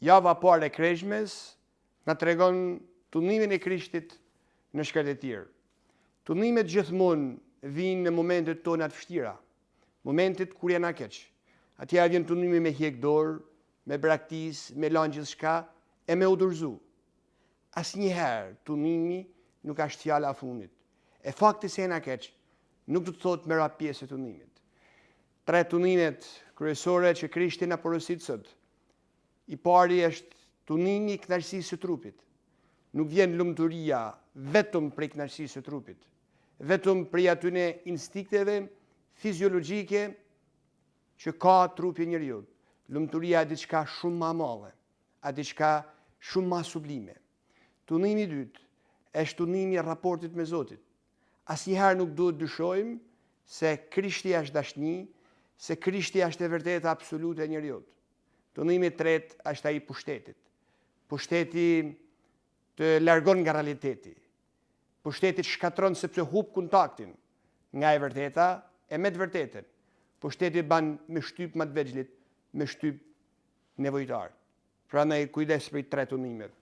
Java parë e Kreshmes na tregon tunimin e Krishtit në shkret e tjerë. Tunimet gjithmonë vinë në momentet tona të vështira, momentet kur jena keq. Atje vjen tunimi me hjek dorë, me braktis, me lanë gjithçka e me udhërzu. Asnjëherë tunimi nuk është fjala e fundit. E fakti se jena keq nuk do të thotë merra pjesë e tunimit. 3 tunimet kryesore që Krishti na porosit sot. I pari është tunimi i kënaqësisë së trupit. Nuk vjen lumturia vetëm prej kënaqësisë së trupit, vetëm prej atyne instinkteve fiziologjike që ka trupi njeriu. Lumturia është diçka shumë më e madhe, është diçka shumë më sublime. Tunimi i dytë është tunimi i raportit me Zotin. Asnjëherë nuk duhet dyshojmë se Krishti është dashni, se Krishti është e vërteta absolute e njeriu. Tunimi i tretë është ai i pushtetit. Pushteti të largon nga realiteti. Pushteti shkatron sepse hub kontaktin nga e vërteta e me të vërtetën. Pushteti ban me shtyp më të vegjëlit, me shtyp nevojtar. Prandaj kujdes për 3 tunimet.